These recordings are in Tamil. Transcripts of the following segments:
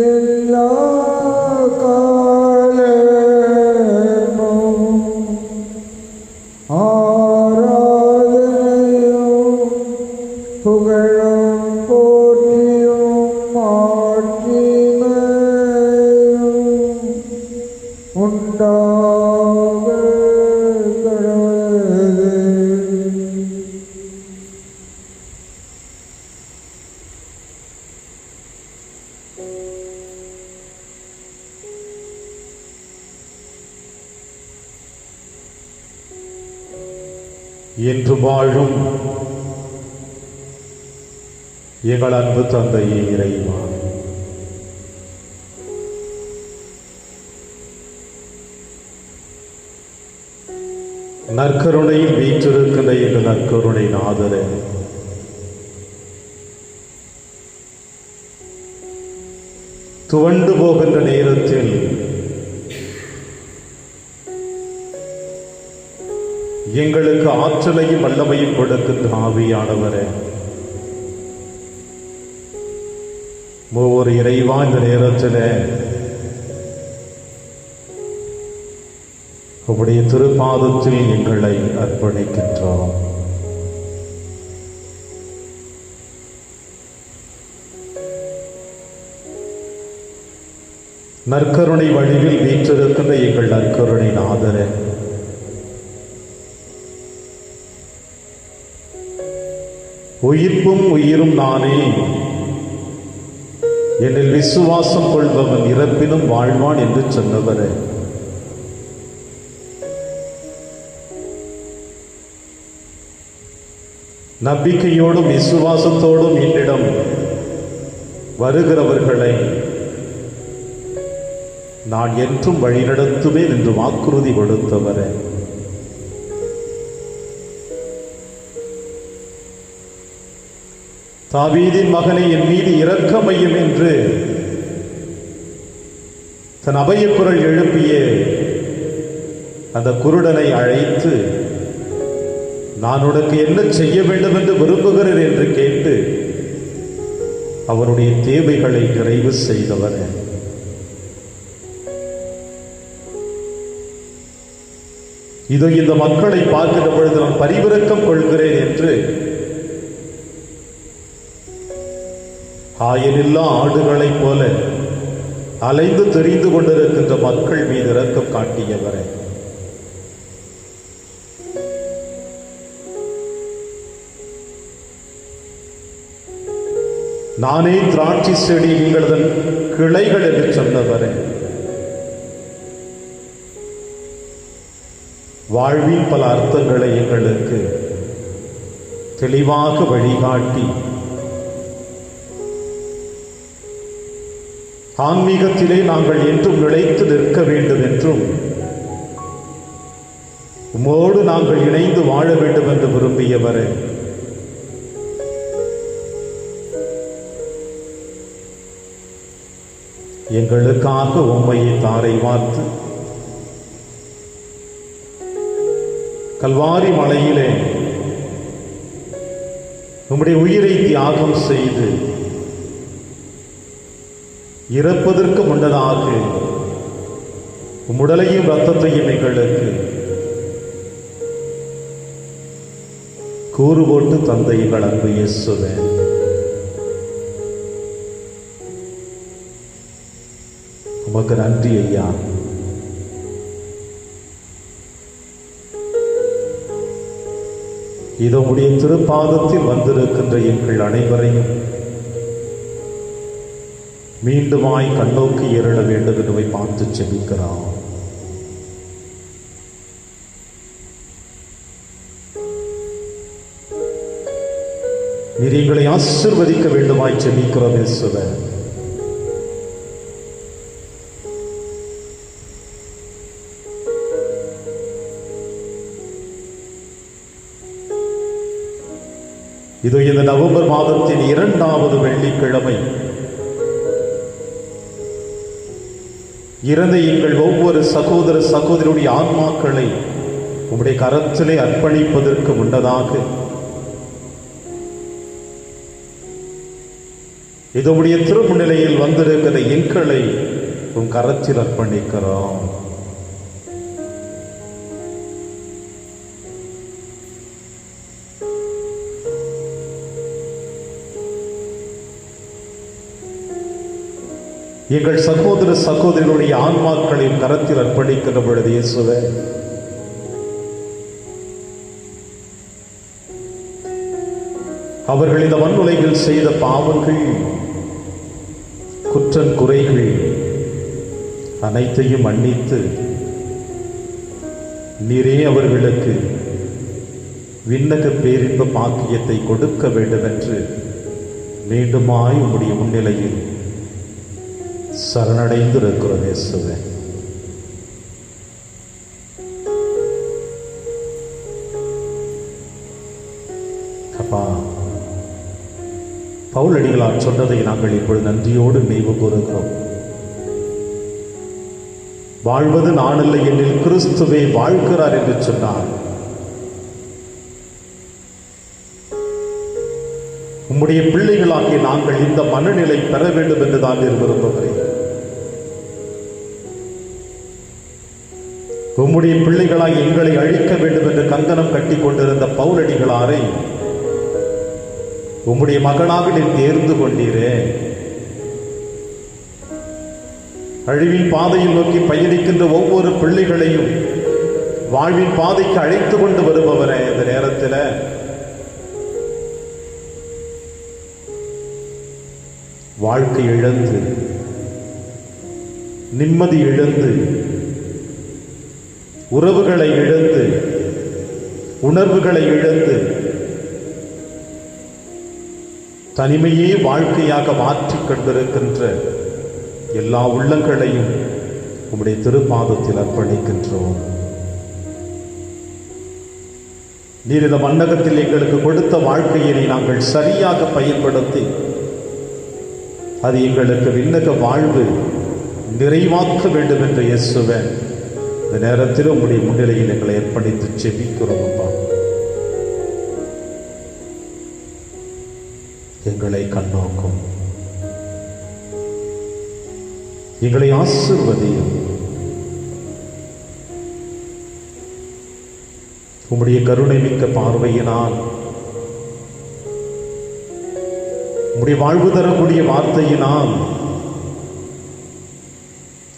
எல்லா காலமும் ஆராதனையும் புகழும் போற்றியும் மாட்சிமையும் உண்டாக கடவுளே. என்று வாழும் எங்கள் அன்பு தந்தையே இறைவா, நற்கருணையில் வீற்றிருக்கின்ற எங்கள் நற்கருணை நாதரே, துவண்டு போகின்ற நேரத்தில் எங்களுக்கு ஆற்றலையும் வல்லமையும் கொடுக்கின்ற ஆவியானவரே, ஒவ்வொரு இறைவா இந்த நேரத்தில் உம்முடைய திருப்பாதத்தில் எங்களை அர்ப்பணிக்கின்றோம். நற்கருணை வழியில் வீற்றிருக்கின்ற எங்கள் நற்கருணை நாதரே, உயிர்ப்பும் உயிரும் நானே, என்னில் விசுவாசம் கொள்பவன் இறப்பினும் வாழ்வான் என்று சொன்னவரே, நம்பிக்கையோடும் விசுவாசத்தோடும் என்னிடம் வருகிறவர்களை நான் என்றும் வழிநடத்துவேன் என்று வாக்குறுதி கொடுத்தவரே, தாவீதின் மகனை என் மீது இரக்கமையும் என்று தன் அபயக்குரல் எழுப்பிய அந்த குருடனை அழைத்து, நான் உனக்கு என்ன செய்ய வேண்டும் என்று விரும்புகிறேன் என்று கேட்டு அவருடைய தேவைகளை நிறைவு செய்தவர். இதோ இந்த மக்களை பார்க்கிற பொழுது நான் பரிவிரக்கம் கொள்கிறேன் என்று ஆயனில்லா ஆடுகளைப் போல அலைந்து தெரிந்து கொண்டிருக்கின்ற மக்கள் மீது இரக்கம் காட்டியவரே, நானே திராட்சை செடி நீங்களது கிளைகள் என்று சொன்னவரே, வாழ்வின் பல அர்த்தங்களை எங்களுக்கு தெளிவாக வழிகாட்டி ஆன்மீகத்திலே நாங்கள் என்றும் நிலைத்து நிற்க வேண்டும் என்றும் உம்மோடு நாங்கள் இணைந்து வாழ வேண்டும் என்று விரும்பியவரே, எங்களுக்காக உம்மையை தாரை வார்த்து கல்வாரி மலையிலே உம்முடைய உயிரை தியாகம் செய்து இறப்பதற்கு முன்னதாக உம்முடலையும் இரத்தத்தையும் எங்களுக்கு கூறு போட்டு தந்தை எங்கள் அன்பு இயேசுவே, உமக்கு நன்றி ஐயா. இதோ உடைய திருப்பாதத்தில் வந்திருக்கின்ற எங்கள் அனைவரையும் மீண்டுமாய் கண்ணோக்கி ஏறிட வேண்டும் என்று பார்த்து செபிக்கிறோம். நீர் எங்களை ஆசீர்வதிக்க வேண்டுமாய் செபிக்கிறோம் இயேசுவே. இது இந்த நவம்பர் மாதத்தின் 2வது வெள்ளிக்கிழமை இறந்த எங்கள் ஒவ்வொரு சகோதர சகோதரியுடைய ஆன்மாக்களை உம்முடைய கரத்திலே அர்ப்பணிப்பதற்கு முன்னதாக இது உடைய திருமுன்னிலையில் வந்திருக்கிற எங்களை உன் கரத்தில் அர்ப்பணிக்கிறோம். எங்கள் சகோதர சகோதரிகளுடைய ஆன்மாக்களையும் கரத்தில் அர்ப்பணிக்கின்ற பொழுது இயேசுவே, அவர்கள் இந்த மண்ணுலகில் செய்த பாவங்கள், குற்றம் குறைகள் அனைத்தையும் மன்னித்து நீரே அவர்களுக்கு விண்ணக பேரின்ப பாக்கியத்தை கொடுக்க வேண்டும் என்று மீண்டுமாய் உம்முடைய முன்னிலையில் சரணடைந்து இருக்கிறோம் இயேசுவே. அப்பா, பவுலடிகளார் சொன்னதை நாங்கள் இப்பொழுது நன்றியோடு நினைவு கூறுகிறோம். வாழ்வது நானல்ல, என்னில் கிறிஸ்துவே வாழ்கிறார் என்று சொன்னார். உம்முடைய பிள்ளைகளாகிய நாங்கள் இந்த மனநிலை பெற வேண்டும் என்று தான் விரும்புகிறேன். உம்முடைய பிள்ளைகளாய் எங்களை அழிக்க வேண்டும் என்று கங்கணம் கட்டி கொண்டிருந்த பவுலடிகளாரை உம்முடைய மகனாக நீர் தேர்ந்து கொண்டீரே. அழிவின் பாதையில் நோக்கி பயணிக்கின்ற ஒவ்வொரு பிள்ளைகளையும் வாழ்வின் பாதைக்கு அழைத்து கொண்டு வருபவரே, இந்த நேரத்தில் வாழ்க்கை இழந்து, நிம்மதி இழந்து, உறவுகளை இழந்து, உணர்வுகளை இழந்து, தனிமையே வாழ்க்கையாக மாற்றிக் கொண்டிருக்கின்ற எல்லா உள்ளங்களையும் உம்முடைய திருப்பாதத்தில் அர்ப்பணிக்கின்றோம். நீர் இந்த மன்னகத்தில் எங்களுக்கு கொடுத்த வாழ்க்கையை நாங்கள் சரியாக பயன்படுத்தி அது எங்களுக்கு விண்ணக வாழ்வு நிறைவாக்க வேண்டும் என்று இயேசுவே இந்த நேரத்தில் உம்முடைய முன்னிலையில் எங்களை அர்ப்பணித்து ஜெபிக்கிறோம். அப்பா, எங்களை கண்ணோக்கும், எங்களை ஆசீர்வதியும். உம்முடைய கருணை மிக்க பார்வையினால், உம்முடைய வாழ்வு தரக்கூடிய வார்த்தையினால்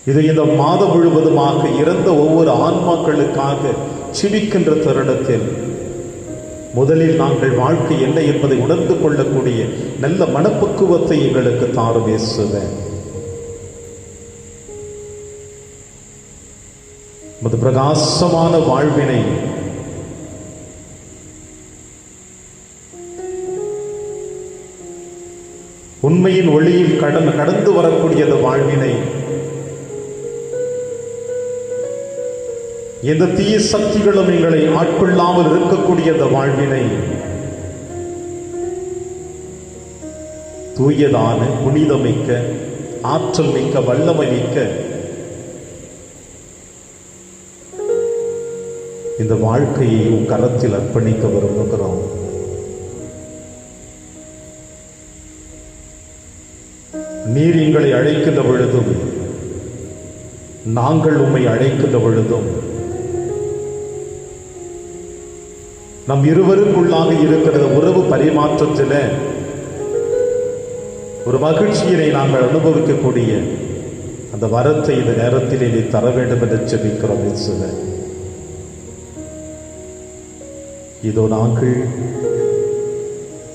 இது இந்த மாதம் முழுவதுமாக இறந்த ஒவ்வொரு ஆன்மாக்களுக்காக சிரிக்கின்ற தருணத்தில் முதலில் நாங்கள் வாழ்க்கை என்ன என்பதை உணர்ந்து கொள்ளக்கூடிய நல்ல மனப்பக்குவத்தை எங்களுக்கு தாரும் இயேசுவே. உமது பிரகாசமான வாழ்வினை உண்மையின் ஒளியில் கடந்து வரக்கூடிய வாழ்வினை, எந்த தீய சக்திகளும் எங்களை ஆட்கொள்ளாமல் இருக்கக்கூடிய வாழ்வினை தூயதான, புனிதமிக்க, ஆற்றல் மிக்க, வல்லமை மிக்க இந்த வாழ்க்கையை உன் கரத்தில் அர்ப்பணிக்க விரும்புகிறோம். நீர் எங்களை அழைக்கின்ற பொழுதும் நாங்கள் உம்மை அழைக்கின்ற பொழுதும் நம் இருவருக்குள்ளாக இருக்கிற உறவு பரிமாற்றத்தில் ஒரு மகிழ்ச்சியினை நாங்கள் அனுபவிக்கக்கூடிய அந்த வரத்தை இந்த நேரத்தில் நீ தர வேண்டும் என்று ஜெபிக்கிறோம் இயேசுவே. இதோ நாங்கள்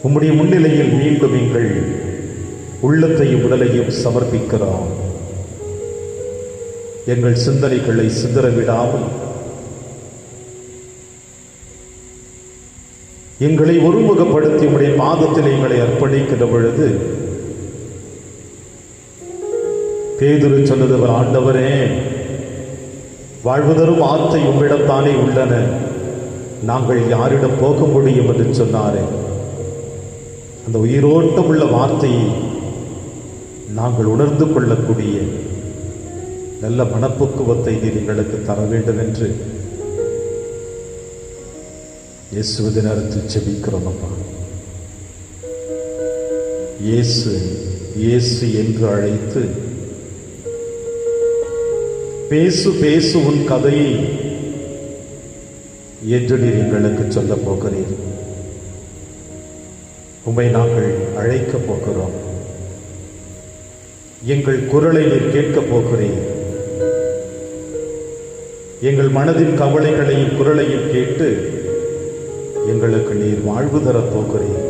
உம்முடைய முன்னிலையில் மீண்டும் எங்கள் உள்ளத்தையும் உடலையும் சமர்ப்பிக்கிறோம். எங்கள் சிந்தனைகளை சிதறவிடாமல் எங்களை ஒருமுகப்படுத்தி உம்முடைய பாதத்தில் எங்களை அர்ப்பணிக்கின்ற பொழுது பேதுரு சொன்னது, ஆண்டவரே, வாழ்வு தரும் ஆத்தை உம்மிடம்தானே உள்ளன, நாங்கள் யாரிடம் போக முடியும் என்று சொன்னாரே. அந்த உயிரோட்டம் உள்ள வார்த்தையை நாங்கள் உணர்ந்து கொள்ளக்கூடிய நல்ல மனப்பக்குவத்தை நீர் எங்களுக்கு தர வேண்டும் என்று இயேசுவின் நேரத்தில் ஜெபிக்கிறோம். அப்பா, இயேசு இயேசு என்று அழைத்து, பேசு பேசு உன் கதையை என்று நீர் எங்களுக்கு சொல்ல போகிறீர். உம்மை நாங்கள் அழைக்கப் போகிறோம். எங்கள் குரலை நீர் கேட்கப் போகிறீர். எங்கள் மனதின் கவலைகளையும் குரலையும் கேட்டு எங்களுக்கு நீர் வாழ்வு தரப் போகிறீர்.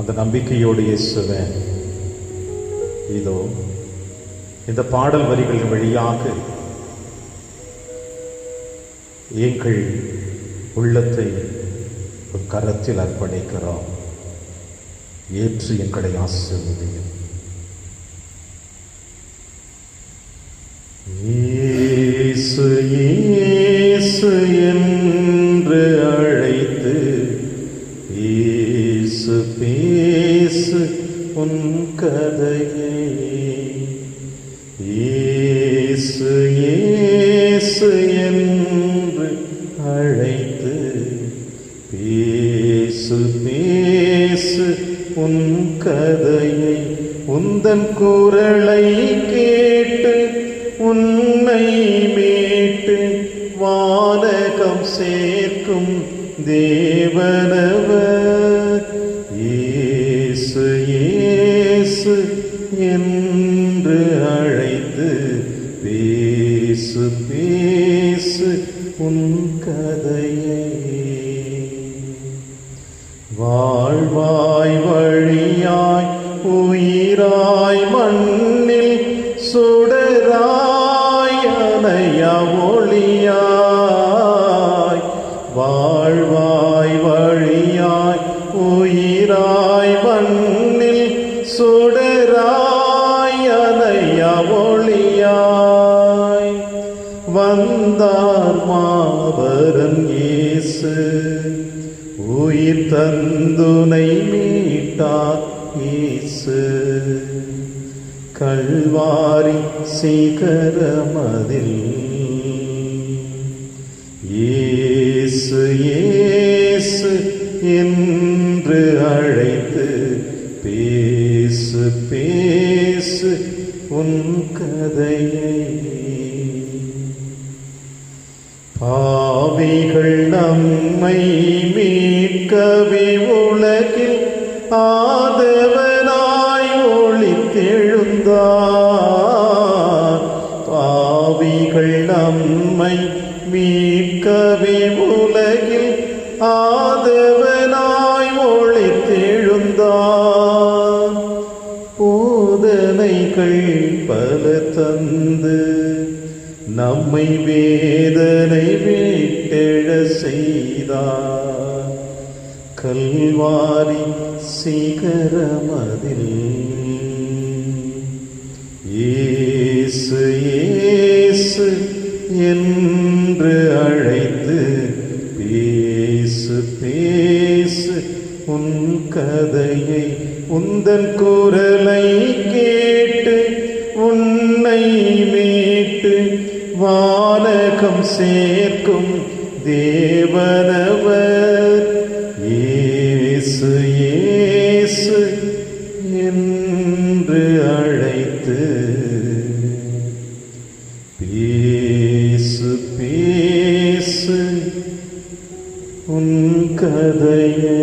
அந்த நம்பிக்கையோடு இயேசுவே, இதோ இந்த பாடல் வரிகளின் வழியாக எங்கள் உள்ளத்தை ஒரு கரத்தில் அர்ப்பணிக்கிறோம். ஏற்று எங்களை ஆசீர்வதியும். இயேசு இயேசு என்று அழைத்து, பேசு பேசு உன் கதையை. இயேசு இயேசு என்று அழைத்து, பேசு பேசு உன் கதையை. உந்தன் குரலை கேட்டு உன்னை மீட்டு வானகம் சேர்க்கும் தேவனவர். இயேசு இயேசு என்று அழைத்து, பேசு பேசு உன் கதையை. வாழ்வாய் வழியாய் உயிராய் மண்ணில் சுடராய் அணையா ஒளியாய். வாழ்வாய் வழியாய் உயிராய் மண்ணில் சுடராய் அணையா ஒளியாய். வந்தார் மாபரன் இயேசு, உயிர் தந்துனை மீட்டார் இயேசு. கல்வாரி சிகரமதில் இயேசு இயேசு என்று அழைத்து, பேசு பேசு உன் கதையை. பாவிகள் நம்மை மீட்கவே உலகில் ஆதவனாய் ஒளித்தெழுந்தார். பாவிகள் நம்மை மீட்கவே உலகில் ஆதவனாய் ஒளித்தெழுந்தார். போதனைகள் பல தந்து நம்மை வேதனை விட்டெழ செய்தார். கல்வாரி சிகரமதில் இயேசு இயேசு என்று அழைத்து, பேசு பேசு உன் கதையை. உந்தன் குரலை கேட்டு உன்னை மீட்டு வானகம் சேர்க்கும் தேவனவர். இயேசு இயேசு என்று அழைத்து, பேசு பேசு உன் கதையை.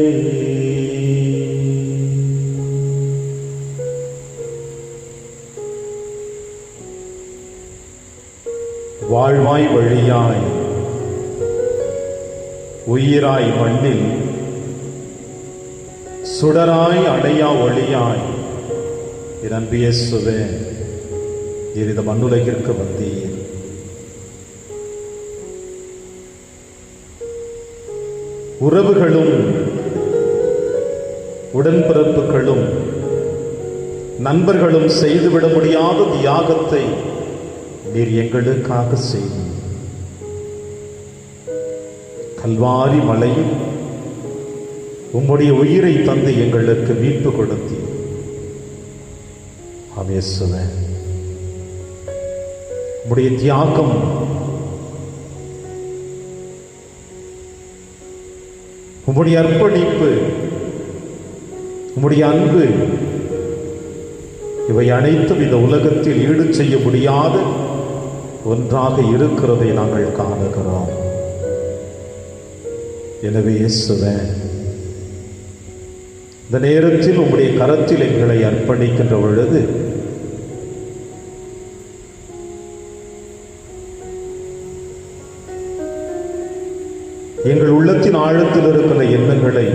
வாழ்வாய் வழியாய் உயிராய் மண்ணில் சுடராய் அடையா ஒளியாய் என் அன்பு இயேசுவே, நீர் இந்த மண்ணுலகிற்கு வந்தீர். உறவுகளும் உடன்பிறப்புகளும் நண்பர்களும் செய்துவிட முடியாத தியாகத்தை நீர் எங்களுக்காக செய்தீர். கல்வாரி மலையில் உம்முடைய உயிரை தந்து எங்களுக்கு மீட்பு கொடுத்தீர். இயேசுவே, உம்முடைய தியாகம் உம்முடைய அர்ப்பணிப்பு உம்முடைய அன்பு இவை அனைத்தும் இந்த உலகத்தில் ஈடு செய்ய முடியாத ஒன்றாக இருக்கிறதை நாங்கள் காணுகிறோம். எனவே இயேசுவே, இந்த நேரத்தில் உம்முடைய கரத்தில் எங்களை அர்ப்பணிக்கின்ற பொழுது எங்கள் உள்ளத்தின் ஆழத்தில் இருக்கிற எண்ணங்களை,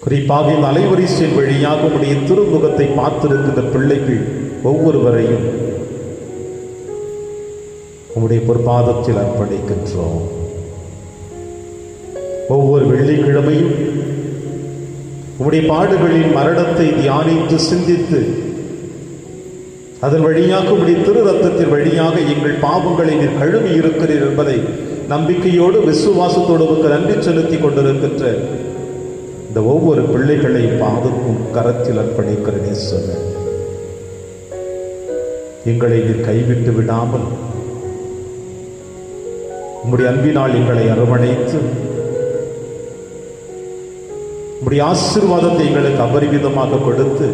குறிப்பாக இந்த அலைவரிசையின் வழியாக உம்முடைய திருமுகத்தை பார்த்திருக்கின்ற பிள்ளைகள் ஒவ்வொருவரையும் உம்முடைய பொற்பாதத்தில் அர்ப்பணிக்கின்றோம். ஒவ்வொரு வெள்ளிக்கிழமையும் உம்முடைய பாடுகளின் மரணத்தை தியானித்து சிந்தித்து அதன் வழியாக உம்முடைய திரு ரத்தத்தின் வழியாக எங்கள் பாவங்களை நீர் கழுவி இருக்கிறீர் என்பதை நம்பிக்கையோடு விசுவாசத்தோடு நன்றி செலுத்தி கொண்டிருக்கின்ற இந்த ஒவ்வொரு பிள்ளைகளை பாதக்கும் கரத்தில் அர்ப்பணிக்கிறேன். சொல்ல எங்களை நீர் கைவிட்டு விடாமல் உம்முடைய அன்பினால் எங்களை அரவணைத்து உம்முடைய ஆசீர்வாதத்தை எங்களுக்கு அபரிவிதமாக கொடுத்து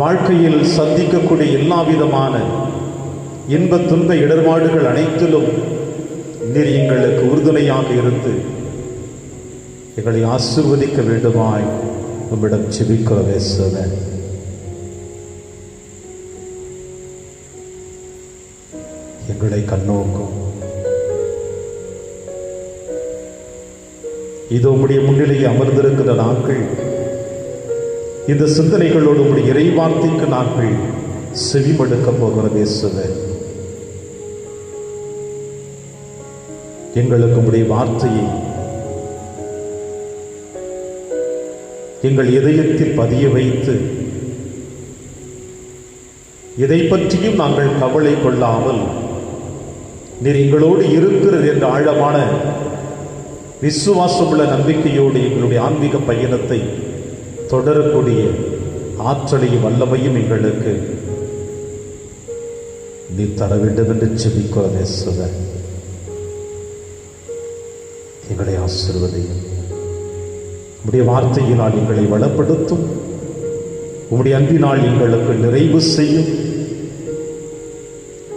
வாழ்க்கையில் சந்திக்கக்கூடிய எல்லா விதமான இன்ப துன்ப இடர்பாடுகள் அனைத்திலும் நீர் எங்களுக்கு உறுதுணையாக இருந்து எங்களை ஆசீர்வதிக்க வேண்டுமாய் உம்மிடம் ஜெபிக்கிறோம். இயேசுவே, எங்களை கண்ணோக்கும். இது உம்முடைய முன்னிலையை அமர்ந்திருக்கிற நாட்கள், இந்த சிந்தனைகளோடு உம்முடைய இறைவார்த்தைக்கு நாங்கள் செவிமடுக்க போகிறோம். இயேசுவே, எங்களுக்கு உம்முடைய வார்த்தையை எங்கள் இதயத்தில் பதிய வைத்து எதை பற்றியும் நாங்கள் கவலை கொள்ளாமல் நீர் எங்களோடு இருக்கிறது என்ற ஆழமான விசுவாசமுள்ள நம்பிக்கையோடு எங்களுடைய ஆன்மீக பயணத்தை தொடரக்கூடிய ஆற்றலையும் வல்லமையும் எங்களுக்கு நீ தர வேண்டும் என்று ஜெபிக்கிறோம். இயேசுவே, எங்களை ஆசீர்வதியும். உம்முடைய வார்த்தையினால் எங்களை வளப்படுத்தும். உம்முடைய அன்பினால் எங்களுக்கு நிறைவு செய்யும்.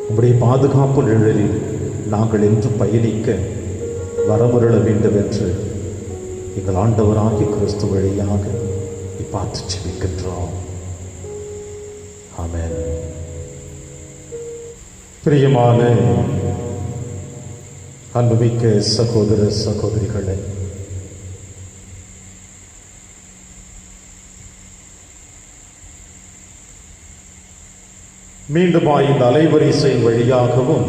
உம்முடைய பாதுகாப்பு நிழலில் நாங்கள் என்று பயணிக்க வரமருள வேண்டும் என்று எங்கள் ஆண்டவராகிய கிறிஸ்து வழியாக பார்த்து ஜெபிக்கின்றோம். ஆமென். பிரியமான அன்புமிக்க சகோதர சகோதரிகளே, மீண்டும் இந்த அலைவரிசை வழியாகவும்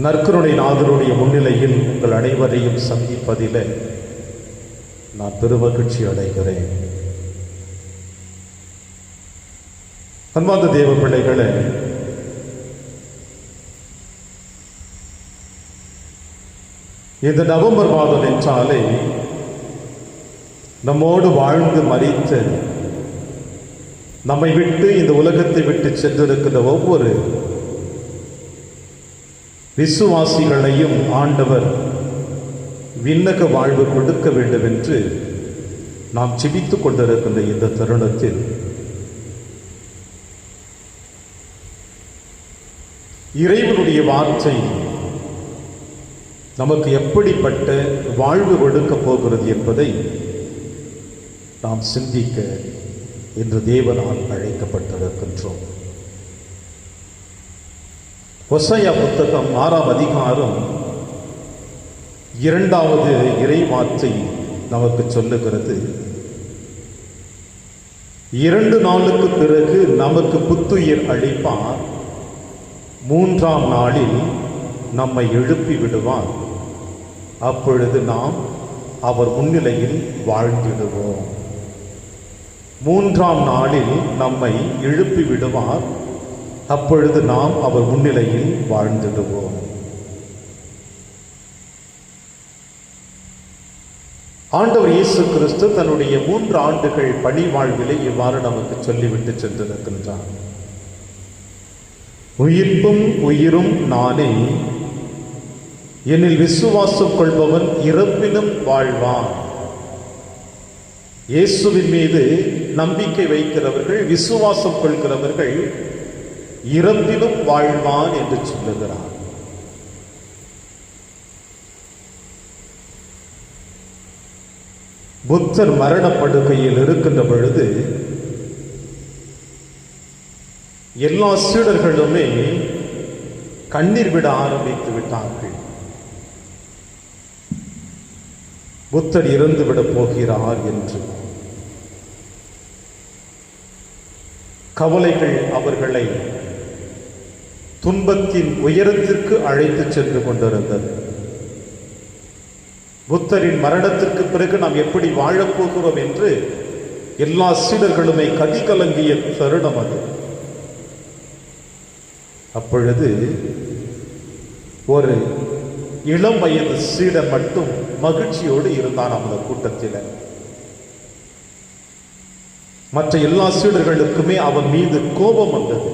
நற்கருணை நாதருடைய முன்னிலையில் உங்கள் அனைவரையும் சந்திப்பதில் நான் பெருமகிழ்ச்சி அடைகிறேன். அன்பார்ந்த தேவ பிள்ளைகளே, இந்த நவம்பர் மாதம் என்றாலே நம்மோடு வாழ்ந்து மரித்து நம்மை விட்டு இந்த உலகத்தை விட்டு சென்றிருக்கின்ற ஒவ்வொரு விசுவாசிகளையும் ஆண்டவர் விண்ணக வாழ்வு கொடுக்க வேண்டும் என்று நாம் ஜெபித்துக் கொண்டிருக்கின்ற இந்த தருணத்தில் இறைவனுடைய வார்த்தை நமக்கு எப்படிப்பட்ட வாழ்வு கொடுக்க போகிறது என்பதை நாம் சிந்திக்க இன்று தேவனால் அழைக்கப்பட்டிருக்கின்றோம். ஓசையா புத்தகம் 6ஆம் அதிகாரம் 2வது இறை வார்த்தை நமக்கு சொல்லுகிறது, 2 நாளுக்கு பிறகு நமக்கு புத்துயிர் அளிப்பார், 3ஆம் நாளில் நம்மை எழுப்பி விடுவார், அப்பொழுது நாம் அவர் முன்னிலையில் வாழ்ந்திடுவோம். 3ஆம் நாளில் நம்மை எழுப்பி விடுவார், அப்பொழுது நாம் அவர் முன்னிலையில் வாழ்ந்திடுவோம். ஆண்டவர் இயேசு கிறிஸ்து தன்னுடைய 3 ஆண்டுகள் பணி வாழ்விலை இவ்வாறு நமக்கு சொல்லிவிட்டு சென்றிருக்கின்றார். உயிர்ப்பும் உயிரும் நானே, என்னில் விசுவாசம் கொள்பவன் இறப்பினும் வாழ்வான். இயேசுவின் மீது நம்பிக்கை வைக்கிறவர்கள், விசுவாசம் கொள்கிறவர்கள் இறப்பினும் வாழ்வான் என்று சொல்லுகிறார். புத்தர் மரணப்படுகையில் இருக்கின்ற பொழுது எல்லா சீடர்களுமே கண்ணீர் விட ஆரம்பித்து விட்டார்கள். புத்தர் இறந்துவிடப் போகிறார் என்று. கவலைகள் அவர்களை துன்பத்தின் உயரத்திற்கு அழைத்து சென்று கொண்டிருந்தது. புத்தரின் மரணத்திற்கு பிறகு நாம் எப்படி வாழப்போகிறோம் என்று எல்லா சீடர்களுமே கதி கலங்கிய தருணம் அது. அப்பொழுது ஒரு இளம் வயது சீடர் மட்டும் மகிழ்ச்சியோடு இருந்தான் அந்த கூட்டத்தில். மற்ற எல்லா சீடர்களுக்குமே அவன் மீது கோபம் வந்தது.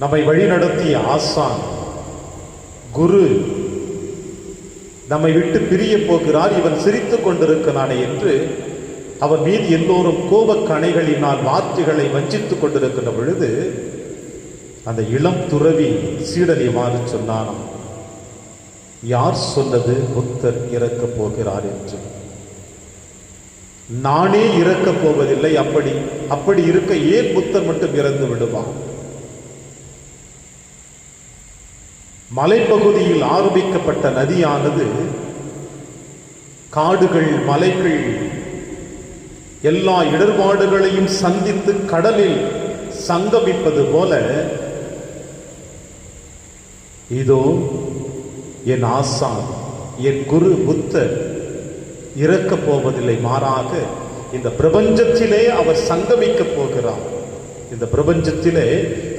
நம்மை வழிநடத்திய ஆசான், குரு நம்மை விட்டு பிரிய போகிறார், இவன் சிரித்துக் கொண்டிருக்கிறானே என்று அவன் மீது எல்லோரும் கோபக் கணைகளினால் வார்த்தைகளை வஞ்சித்துக் கொண்டிருக்கின்ற பொழுது அந்த இளம் துறவி சீடன் இவ்வாறு சொன்னானாம், யார் சொன்னது புத்தர் இறக்கப் போகிறார் என்று? நானே இறக்கப் போவதில்லை. அப்படி இருக்க ஏன் புத்தர் மட்டும் இறந்து விடுவான்? மலைப்பகுதியில் ஆரம்பிக்கப்பட்ட நதியானது காடுகள், மலைகள் எல்லா இடர்பாடுகளையும் சந்தித்து கடலில் சங்கமிப்பது போல, இதோ என் ஆசான், என் குரு புத்தர் இறக்கப் போவதில்லை. மாறாக இந்த பிரபஞ்சத்திலே அவர் சங்கமிக்கப் போகிறார். இந்த பிரபஞ்சத்திலே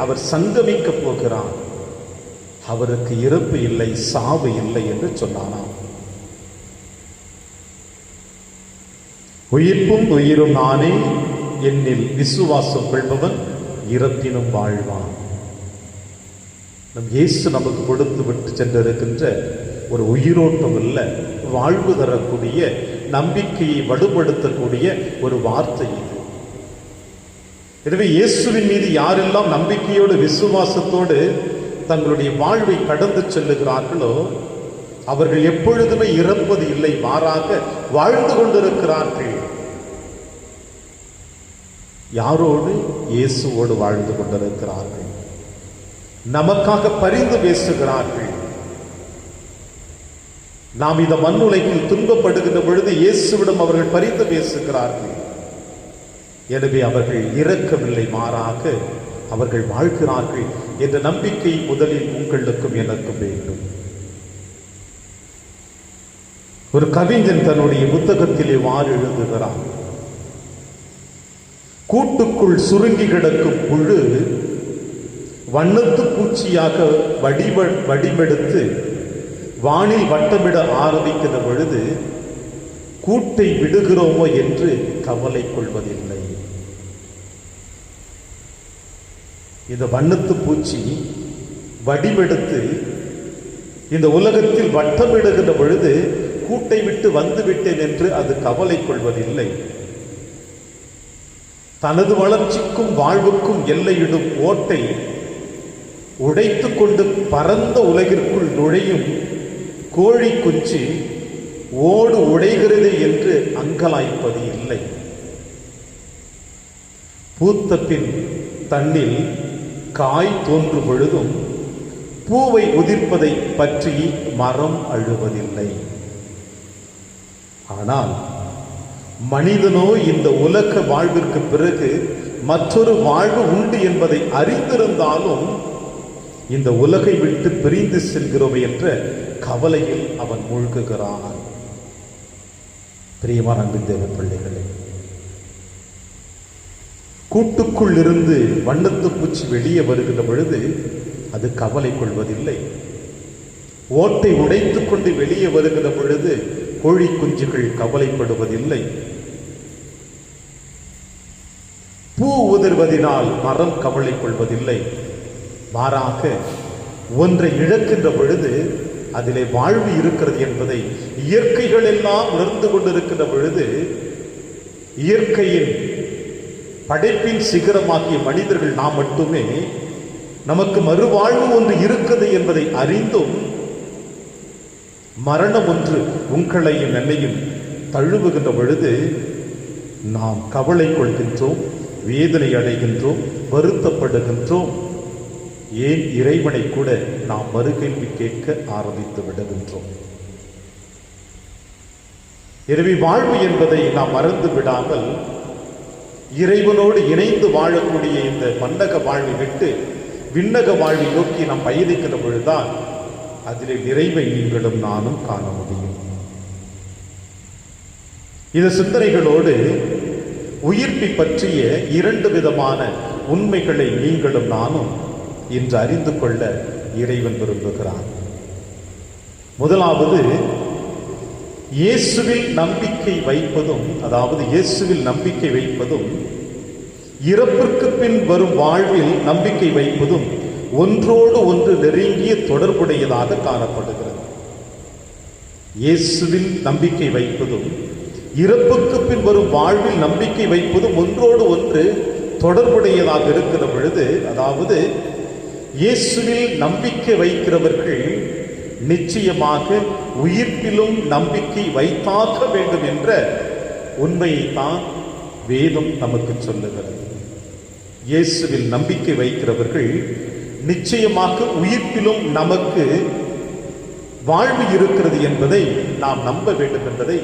அவர் சங்கமிக்கப் போகிறார். அவருக்கு இறப்பு இல்லை, சாவு இல்லை என்று சொன்னானாம். உயிர்ப்பும் உயிரும் நானே, என்னில் விசுவாசம் கொள்பவன் இறப்பினும் வாழ்வான். நம் இயேசு நமக்கு கொடுத்து விட்டு சென்றிருக்கின்ற ஒரு உயிரோட்டம் இல்ல, வாழ்வு தரக்கூடிய, நம்பிக்கையை வலுப்படுத்தக்கூடிய ஒரு வார்த்தை இது. எனவே இயேசுவின் மீது யாரெல்லாம் நம்பிக்கையோடு விசுவாசத்தோடு தங்களுடைய வாழ்வை கடந்து செல்லுகிறார்களோ அவர்கள் எப்பொழுதுமே இறப்பது இல்லை, மாறாக வாழ்ந்து கொண்டிருக்கிறார்கள். யாரோடு? இயேசுவோடு வாழ்ந்து கொண்டிருக்கிறார்கள். நமக்காக பரிந்து பேசுகிறார்கள். நாம் இந்த மண்ணுலகில் துன்பப்படுகின்ற பொழுது இயேசுவிடம் அவர்கள் பரிந்து பேசுகிறார்கள். எனவே அவர்கள் இறக்கவில்லை, மாறாக அவர்கள் வாழ்கிறார்கள் என்ற நம்பிக்கை முதலில் உங்களுக்கும் எனக்கும் வேண்டும். ஒரு கவிஞன் தன்னுடைய புத்தகத்திலே வாறு எழுதுகிறான், கூட்டுக்குள் சுருங்கி கிடக்கும் புழு வண்ணத்து பூச்சியாக வடிவெடுத்து வானில் வட்டமிட ஆரம்பிக்கிற பொழுது கூட்டை விடுகிறோமோ என்று கவலை கொள்வதில்லை. இந்த வண்ணத்து பூச்சி வடிவெடுத்து இந்த உலகத்தில் வட்டமிடுகிற பொழுது கூட்டை விட்டு வந்து விட்டேன் என்று அது கவலை கொள்வதில்லை. தனது வளர்ச்சிக்கும் வாழ்வுக்கும் எல்லையிடும் ஓட்டை உடைத்து கொண்டு பரந்த உலகிற்குள் நுழையும் கோழி குஞ்சு ஓடு உடைகிறது என்று அங்கலாய்ப்பது இல்லை. பூத்த பின் தன்னில் காய் தோன்றும் பொழுதும் பூவை உதிர்ப்பதை பற்றி மரம் அழுவதில்லை. ஆனால் மனிதனோ இந்த உலக வாழ்விற்கு பிறகு மற்றொரு வாழ்வு உண்டு என்பதை அறிந்திருந்தாலும் இந்த உலகை விட்டு பிரிந்து செல்கிறோம் என்ற கவலையில் அவன் மூழ்குகிறான். பிரியமான அன்பின் தேவ பிள்ளைகளே, கூட்டுக்குள் இருந்து வண்ணத்து பூச்சி வெளியே வருகின்ற பொழுது அது கவலை கொள்வதில்லை. ஓட்டை உடைத்துக் கொண்டு வெளியே வருகிற பொழுது கோழி குஞ்சுகள் கவலைப்படுவதில்லை. பூ உதிர்வதினால் மரம் கவலை கொள்வதில்லை. மாறாக ஒன்றை இழக்கின்ற பொழுது அதிலே வாழ்வு இருக்கிறது என்பதை இயற்கைகள் எல்லாம் உணர்ந்து கொண்டிருக்கின்ற பொழுது, இயற்கையின் படைப்பின் சிகரமாகிய மனிதர்கள் நாம் மட்டுமே நமக்கு மறுவாழ்வு ஒன்று இருக்குது என்பதை அறிந்தும் மரணம் ஒன்று உங்களையும் என்னையும் தழுவுகின்ற பொழுது நாம் கவலை கொள்கின்றோம், வேதனை அடைகின்றோம், வருத்தப்படுகின்றோம். ஏன் இறைவனை கூட நாம் மறுகேள்வி கேட்க ஆரம்பித்து விடுகின்றோம். எனவே வாழ்வு என்பதை நாம் மறந்து விடாமல் இறைவனோடு இணைந்து வாழக்கூடிய இந்த மன்னக வாழ்வை விட்டு விண்ணக வாழ்வை நோக்கி நாம் பயணிக்கிற பொழுதுதான் அதிலே நிறைவை நீங்களும் நானும் காண முடியும். இந்த சிந்தனைகளோடு உயிர்ப்பை பற்றிய 2 விதமான உண்மைகளை நீங்களும் நானும் இன்று அறிந்து கொள்ள இறைவன் விரும்புகிறார். முதலாவது, இயேசுவில் நம்பிக்கை வைப்பதும், அதாவது இயேசுவில் நம்பிக்கை வைப்பதும் இறப்பிற்கு பின் வரும் வாழ்வில் நம்பிக்கை வைப்பதும் ஒன்றோடு ஒன்று நெருங்கிய தொடர்புடையதாக காணப்படுகிறது. இயேசுவில் நம்பிக்கை வைப்பதும் இறப்புக்கு பின் வரும் வாழ்வில் நம்பிக்கை வைப்பதும் ஒன்றோடு ஒன்று தொடர்புடையதாக இருக்கிற பொழுது, அதாவது இயேசுவில் நம்பிக்கை வைக்கிறவர்கள் நிச்சயமாக உயிர்ப்பிலும் நம்பிக்கை வைத்தாக வேண்டும் என்ற உண்மையைத்தான் வேதம் நமக்கு சொல்லுகிறது. இயேசுவில் நம்பிக்கை வைக்கிறவர்கள் நிச்சயமாக உயிர்ப்பிலும் நமக்கு வாழ்வு இருக்கிறது என்பதை நாம் நம்ப வேண்டும் என்பதை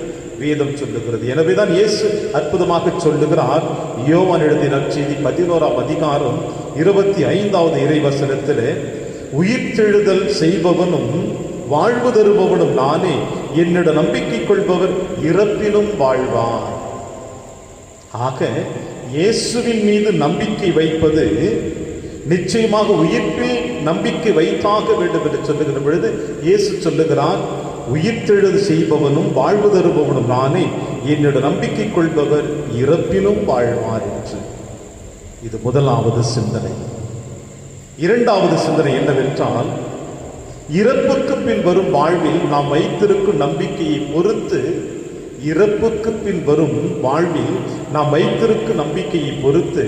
வேதம் சொல்லுகிறது. எனவேதான் இயேசு அற்புதமாக சொல்லுகிறார். யோவான் எழுதிய நற்செய்தி 11ஆம் அதிகாரம் 25வது இறைவசனத்தில், உயிர்த்தெழுதல் செய்பவனும் வாழ்வு தருபவனும் நானே, என்னிடம் நம்பிக்கை கொள்பவர் இறப்பிலும் வாழ்வார். ஆக இயேசுவின் மீது நம்பிக்கை வைப்பது நிச்சயமாக உயிர்ப்பில் நம்பிக்கை வைத்தாக வேண்டும் என்று சொல்லுகிற பொழுது இயேசு சொல்லுகிறார், உயிர்த்தெழுதல் செய்பவனும் வாழ்வு தருபவனும் நானே, என்னிடம் நம்பிக்கை கொள்பவர் இறப்பிலும் வாழ்வார் என்று. இது முதலாவது சிந்தனை. இரண்டாவது சிந்தனை என்னவென்றால், இறப்புக்கு பின் வரும் வாழ்வில் நாம் வைத்திருக்கும் நம்பிக்கையை பொறுத்து, இறப்புக்கு பின் வரும் வாழ்வில் நாம் வைத்திருக்கும் நம்பிக்கையை பொறுத்து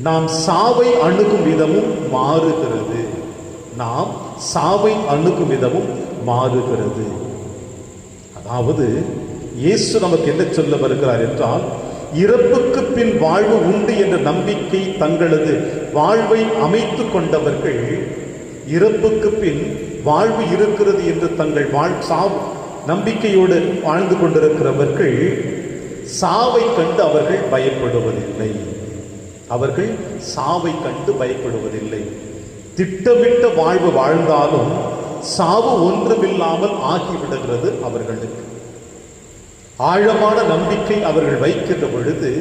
நாம் சாவை அணுகும் விதமும் மாறுகிறது. நாம் சாவை அணுகும் விதமும் மாறுகிறது. அதாவது இயேசு நமக்கு என்ன சொல்ல வருகிறார் என்றால், இறப்புக்கு பின் வாழ்வு உண்டு என்ற நம்பிக்கை தங்களது வாழ்வை அமைத்து கொண்டவர்கள், இறப்புக்கு பின் வாழ்வு இருக்கிறது என்று தங்கள் சாவு நம்பிக்கையோடு வாழ்ந்து கொண்டிருக்கிறவர்கள் சாவை கண்டு அவர்கள் பயப்படுவதில்லை. அவர்கள் சாவை கண்டு பயப்படுவதில்லை. திட்டமிட்ட வாழ்வு வாழ்ந்தாலும் சாவு ஒன்றுமில்லாமல் ஆகிவிடுகிறது அவர்களுக்கு. ஆழமான நம்பிக்கை அவர்கள் வைக்கின்ற பொழுது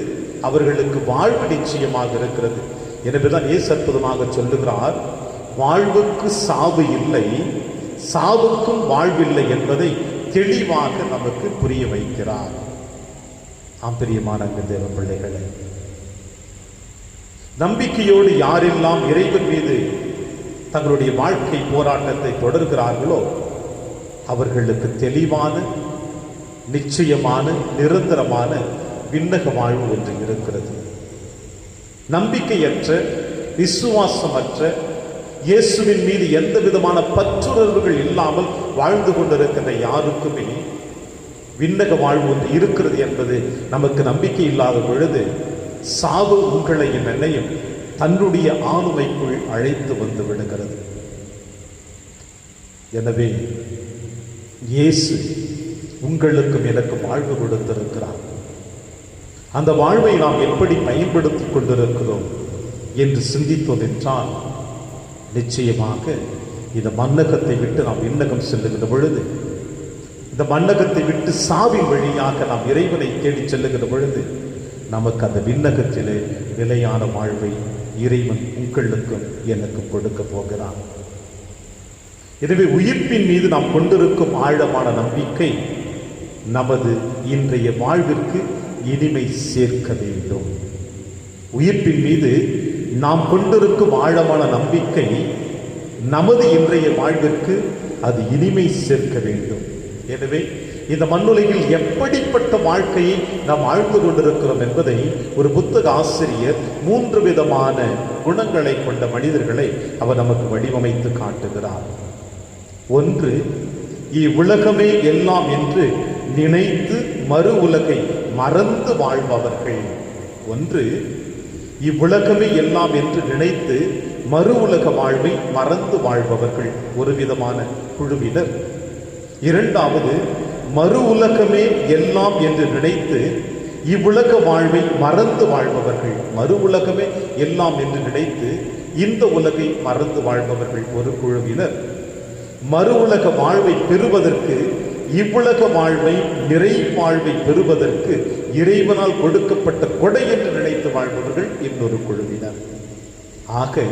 அவர்களுக்கு வாழ்வு நிச்சயமாக இருக்கிறது. எனவேதான் இயேசு அற்புதமாக சொல்லுகிறார், வாழ்வுக்கு சாவு இல்லை, சாவுக்கும் வாழ்வில்லை என்பதை தெளிவாக நமக்கு புரிய வைக்கிறார். பிரியமான தேவ பிள்ளைகளே, நம்பிக்கையோடு யாரெல்லாம் இறைவன் மீது தங்களுடைய வாழ்க்கை போராட்டத்தை தொடர்கிறார்களோ அவர்களுக்கு தெளிவான, நிச்சயமான, நிரந்தரமான விண்ணக வாழ்வு ஒன்று இருக்கிறது. நம்பிக்கையற்ற, விசுவாசமற்ற, இயேசுவின் மீது எந்த விதமான பற்றுணர்வுகள் இல்லாமல் வாழ்ந்து கொண்டிருக்கின்ற யாருக்குமே விண்ணக வாழ்வு ஒன்று இருக்கிறது என்பது நமக்கு நம்பிக்கை இல்லாத பொழுது சாவு உங்களையும் என்னையும் தன்னுடைய ஆளுமைக்குள் அழைத்து வந்து விடுகிறது. எனவே இயேசு உங்களுக்கும் எனக்கும் வாழ்வு கொடுத்திருக்கிறார். அந்த வாழ்வை நாம் எப்படி பயன்படுத்திக் கொண்டிருக்கிறோம் என்று சிந்தித்தோம் என்றால், நிச்சயமாக இந்த மன்னகத்தை விட்டு நாம் விண்ணகம் செல்லுகின்ற பொழுது, இந்த மன்னகத்தை விட்டு சாவின் வழியாக நாம் இறைவனை தேடி செல்லுகின்ற பொழுது நமக்கு அந்த விண்ணகத்திலே நிலையான வாழ்வை இறைவன் உங்களுக்கும் எனக்கும் கொடுக்க போகிறான். எனவே உயிர்ப்பின் மீது நாம் கொண்டிருக்கும் ஆழமான நம்பிக்கை நமது இன்றைய வாழ்விற்கு இனிமை சேர்க்க வேண்டும். உயிர்ப்பின் மீது நாம் கொண்டிருக்கும் ஆழமான நம்பிக்கை நமது இன்றைய வாழ்விற்கு அது இனிமை சேர்க்க வேண்டும். எனவே இந்த மண்ணுலகில் எப்படிப்பட்ட வாழ்க்கையை நாம் வாழ்ந்து கொண்டிருக்கிறோம் என்பதை ஒரு புத்தக ஆசிரியர் 3 விதமான குணங்களை கொண்ட மனிதர்களை அவர் நமக்கு வடிவமைத்து காட்டுகிறார். 1, இவ்வுலகமே எல்லாம் என்று நினைத்து மறு உலகை மறந்து வாழ்பவர்கள். 1, இவ்வுலகமே எல்லாம் என்று நினைத்து மறு உலக வாழ்வை மறந்து வாழ்பவர்கள் ஒரு விதமான குழுவினர். 2வது, மறு உலகமே எல்லாம் என்று நினைத்து இவ்வுலக வாழ்வை மறந்து வாழ்பவர்கள். மறு உலகமே எல்லாம் என்று நினைத்து இந்த உலகை மறந்து வாழ்பவர்கள் ஒரு குழுவினர். மறு உலக வாழ்வை பெறுவதற்கு, இவ்வுலக வாழ்வை நிறை வாழ்வை பெறுவதற்கு இறைவனால் கொடுக்கப்பட்ட கொடை என்று நினைத்து வாழ்பவர்கள் இன்னொரு குழுவினர். ஆக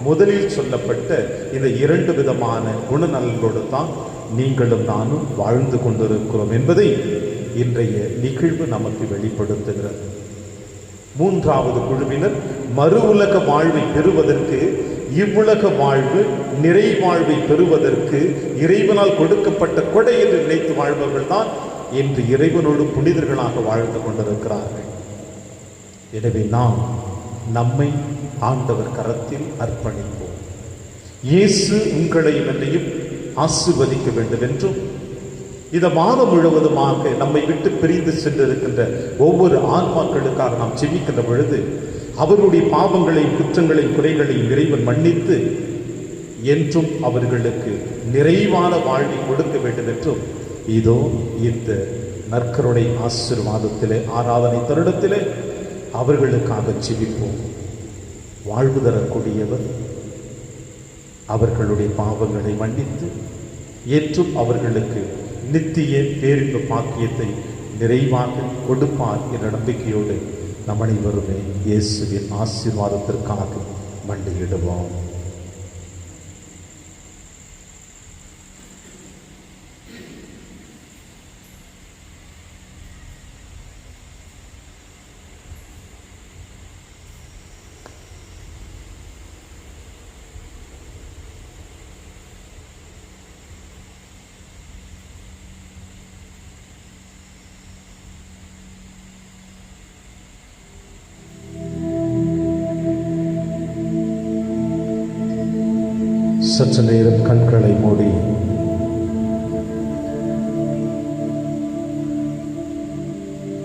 முதலில் சொல்லப்பட்ட இந்த 2 விதமான குணநலன்களோடு தான் நீங்களும் நானும் வாழ்ந்து கொண்டிருக்கிறோம் என்பதை இன்றைய நிகழ்வு நமக்கு வெளிப்படுத்துகிறது. 3வது குழுவினர் மறு உலக வாழ்வை பெறுவதற்கு, இவ்வுலக வாழ்வு நிறை வாழ்வை பெறுவதற்கு இறைவனால் கொடுக்கப்பட்ட கொடை என்று நினைத்து வாழ்பவர்கள் தான் இன்று இறைவனோடு புனிதர்களாக வாழ்ந்து கொண்டிருக்கிறார்கள். எனவே நாம் நம்மை ஆண்டவர் கரத்தில் அர்ப்பணிப்போம். இயேசு உங்களையும் என்னையும் ஆசீர்வதிக்க வேண்டும் என்றும், இந்த மாதம் முழுவதுமாக நம்மை விட்டு பிரிந்து சென்றிருக்கின்ற ஒவ்வொரு ஆன்மாக்களுக்காக நாம் ஜெபிக்கின்ற பொழுது அவருடைய பாவங்களையும் குற்றங்களையும் குறைகளையும் இறைவன் மன்னித்து என்றும் அவர்களுக்கு நிறைவான வாழ்வை கொடுக்க வேண்டும் என்றும் இதோ இந்த நற்கருணை ஆசீர்வாதத்திலே ஆராதனை தருணத்திலே அவர்களுக்காக ஜெபிப்போம். வாழ்வு தரக்கூடியவர் அவர்களுடைய பாவங்களை மன்னித்து ஏற்றும் அவர்களுக்கு நித்திய பேரின்ப பாக்கியத்தை நிறைவாக கொடுப்பார் என்ற நம்பிக்கையோடு நம் அனைவருமே இயேசுவின் ஆசீர்வாதத்திற்காக மண்டியிடுவோம். சற்று நேரம் கண்களை மூடி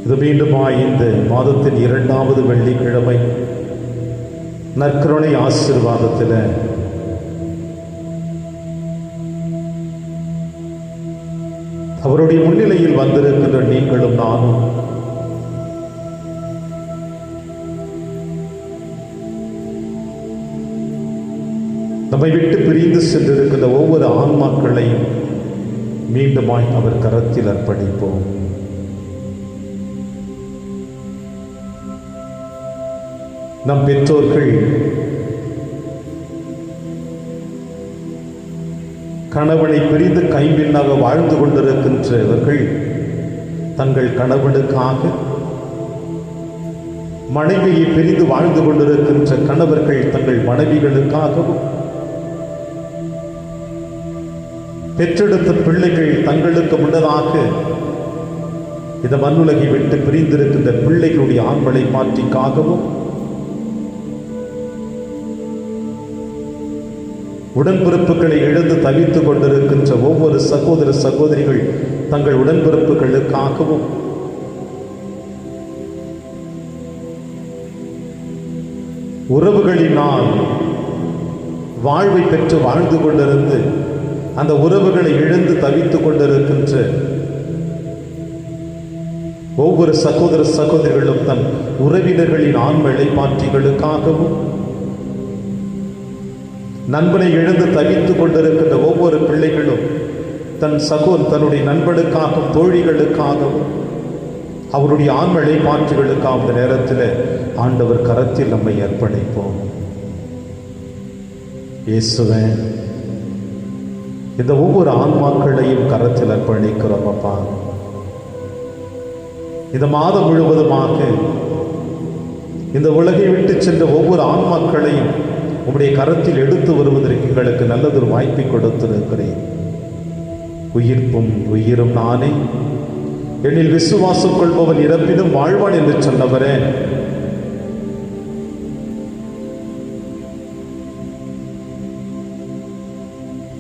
இது மீண்டுமாய் இந்த மாதத்தின் 2வது வெள்ளிக்கிழமை நற்கருணை ஆசீர்வாதத்தில் அவருடைய முன்னிலையில் வந்திருக்கின்ற நீங்களும் நானும் நம்மை விட்டு பிரிந்து சென்றிருக்கின்ற ஒவ்வொரு ஆன்மாக்களையும் மீண்டுமாய் அவர் கரத்தில் அர்ப்பணிப்போம். நம் பெற்றோர்கள் கணவனை பிரிந்து கைம்பின்னாக வாழ்ந்து கொண்டிருக்கின்றவர்கள் தங்கள் கணவனுக்காக, மனைவியை பிரிந்து வாழ்ந்து கொண்டிருக்கின்ற கணவர்கள் தங்கள் மனைவிகளுக்காகவும், பெற்றெடுத்த பிள்ளைகள் தங்களுக்கு முன்னதாக இந்த மண்ணுலகை விட்டு பிரிந்திருக்கின்ற பிள்ளைகளுடைய ஆண்களை மாற்றிக்காகவும், உடன்பிறப்புகளை இழந்து தவித்துக் கொண்டிருக்கின்ற ஒவ்வொரு சகோதர சகோதரிகள் தங்கள் உடன்பிறப்புகளுக்காகவும், உறவுகளினால் வாழ்வை பெற்று வாழ்ந்து கொண்டிருந்து அந்த உறவுகளை இழந்து தவித்துக் கொண்டிருக்கின்ற ஒவ்வொரு சகோதர சகோதரிகளும் தன் உறவினர்களின் ஆன்ம இளைப்பாற்றிகளுக்காகவும், நண்பனை இழந்து தவித்துக் கொண்டிருக்கின்ற ஒவ்வொரு பிள்ளைகளும் தன்னுடைய நண்பனுக்காகவும் தோழிகளுக்காகவும் அவருடைய ஆன்ம இளைப்பாற்றிகளுக்காக அந்த நேரத்தில் ஆண்டவர் கரத்தில் நம்மை அர்ப்பணிப்போம். இயேசுவே, இந்த ஒவ்வொரு ஆன்மாக்களையும் கரத்தில் அர்ப்பணிக்கிறோம் அப்பா. இந்த மாதம் முழுவதுமாக இந்த உலகை விட்டு சென்ற ஒவ்வொரு ஆன்மாக்களையும் உம்முடைய கரத்தில் எடுத்து வருவதற்கு எங்களுக்கு நல்லதொரு வாய்ப்பை கொடுத்திருக்கிறேன். உயிர்ப்பும் உயிரும் நானே, என்னில் விசுவாசம் கொள்பவன் இறப்பினும் வாழ்வான் என்று சொன்னவரே,